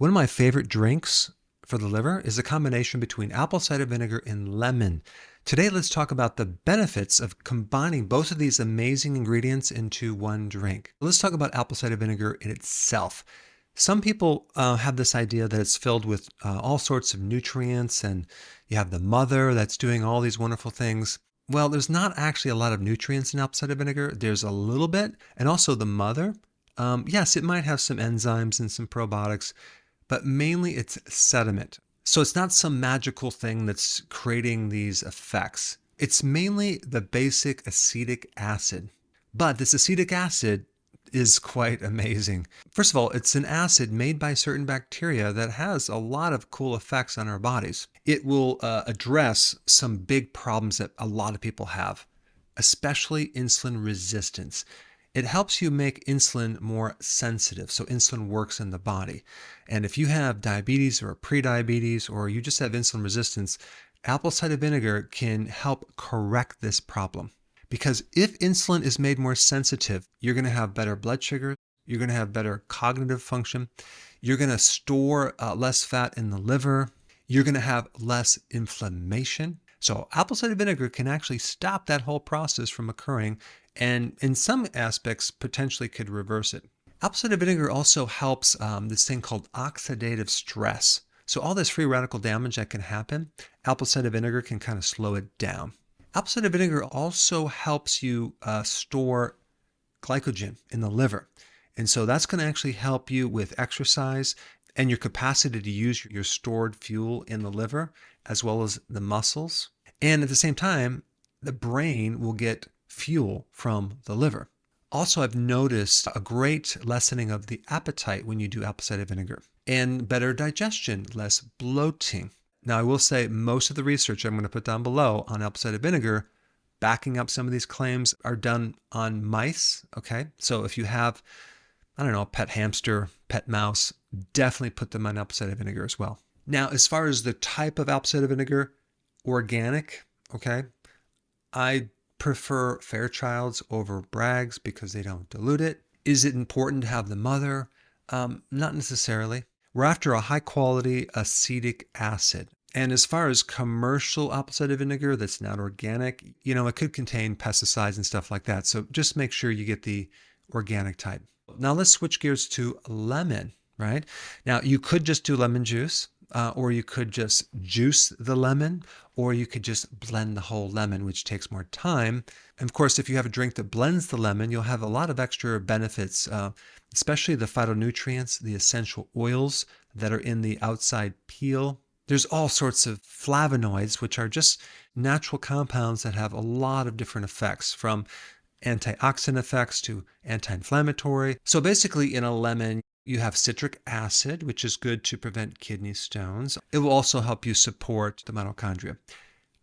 One of my favorite drinks for the liver is a combination between apple cider vinegar and lemon. Today, let's talk about the benefits of combining both of these amazing ingredients into one drink. Let's talk about apple cider vinegar in itself. Some people have this idea that it's filled with all sorts of nutrients, and you have the mother that's doing all these wonderful things. Well, there's not actually a lot of nutrients in apple cider vinegar. There's a little bit, and also the mother. Yes, it might have some enzymes and some probiotics, but mainly it's sediment. So it's not some magical thing that's creating these effects. It's mainly the basic acetic acid. But this acetic acid is quite amazing. First of all, it's an acid made by certain bacteria that has a lot of cool effects on our bodies. It will address some big problems that a lot of people have, especially insulin resistance. It helps you make insulin more sensitive, so insulin works in the body. And if you have diabetes or prediabetes, or you just have insulin resistance, apple cider vinegar can help correct this problem. Because if insulin is made more sensitive, you're going to have better blood sugar, you're going to have better cognitive function, you're going to store less fat in the liver, you're going to have less inflammation. So apple cider vinegar can actually stop that whole process from occurring, and in some aspects potentially could reverse it. Apple cider vinegar also helps this thing called oxidative stress. So all this free radical damage that can happen, apple cider vinegar can kind of slow it down. Apple cider vinegar also helps you store glycogen in the liver. And so that's going to actually help you with exercise and your capacity to use your stored fuel in the liver, as well as the muscles. And at the same time, the brain will get fuel from the liver. Also, I've noticed a great lessening of the appetite when you do apple cider vinegar, and better digestion, less bloating. Now, I will say most of the research I'm going to put down below on apple cider vinegar, backing up some of these claims, are done on mice. Okay, so if you have, I don't know, a pet hamster, pet mouse, definitely put them on apple cider vinegar as well. Now, as far as the type of apple cider vinegar, organic, okay, I prefer Fairchild's over Bragg's because they don't dilute it. Is it important to have the mother? Not necessarily. We're after a high quality acetic acid. And as far as commercial apple cider vinegar that's not organic, it could contain pesticides and stuff like that. So just make sure you get the organic type. Now let's switch gears to lemon, right? Now you could just do lemon juice, or you could just juice the lemon, or you could just blend the whole lemon, which takes more time. And of course, if you have a drink that blends the lemon, you'll have a lot of extra benefits, especially the phytonutrients, the essential oils that are in the outside peel. There's all sorts of flavonoids, which are just natural compounds that have a lot of different effects, from antioxidant effects to anti-inflammatory. So basically, in a lemon, you have citric acid, which is good to prevent kidney stones. It will also help you support the mitochondria.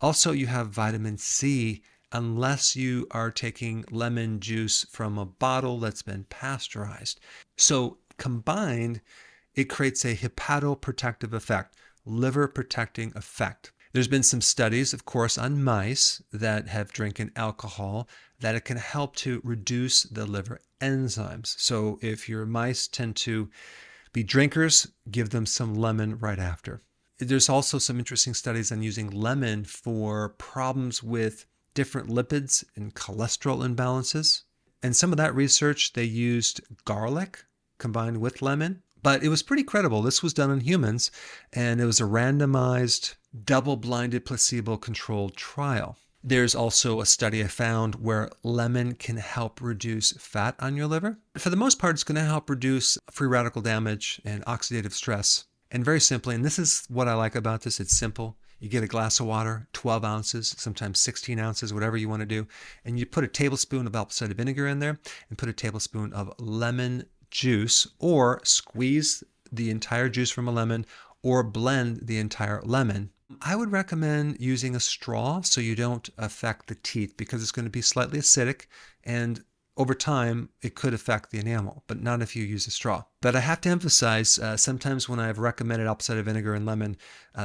Also, you have vitamin C, unless you are taking lemon juice from a bottle that's been pasteurized. So combined, it creates a hepatoprotective effect, liver protecting effect. There's been some studies, of course, on mice that have drinking alcohol, that it can help to reduce the liver enzymes. So if your mice tend to be drinkers, give them some lemon right after. There's also some interesting studies on using lemon for problems with different lipids and cholesterol imbalances. And some of that research, they used garlic combined with lemon, but it was pretty credible. This was done in humans, and it was a randomized, double-blinded, placebo-controlled trial. There's also a study I found where lemon can help reduce fat on your liver. For the most part, it's going to help reduce free radical damage and oxidative stress. And very simply, and this is what I like about this, it's simple. You get a glass of water, 12 ounces, sometimes 16 ounces, whatever you want to do, and you put a tablespoon of apple cider vinegar in there and put a tablespoon of lemon juice, or squeeze the entire juice from a lemon, or blend the entire lemon. I would recommend using a straw so you don't affect the teeth, because it's going to be slightly acidic, and over time it could affect the enamel, but not if you use a straw. But I have to emphasize, sometimes when I've recommended apple cider vinegar and lemon,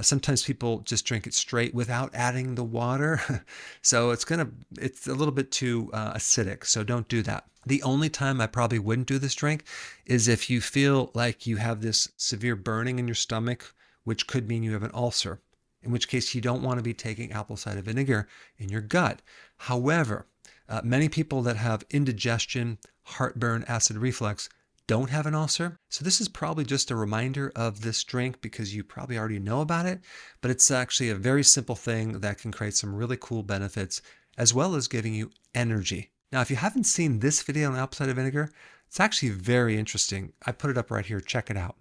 sometimes people just drink it straight without adding the water. So it's a little bit too acidic, so don't do that. The only time I probably wouldn't do this drink is if you feel like you have this severe burning in your stomach, which could mean you have an ulcer, in which case you don't want to be taking apple cider vinegar in your gut. However, many people that have indigestion, heartburn, acid reflux don't have an ulcer. So this is probably just a reminder of this drink because you probably already know about it, but it's actually a very simple thing that can create some really cool benefits as well as giving you energy. Now, if you haven't seen this video on apple cider vinegar, it's actually very interesting. I put it up right here. Check it out.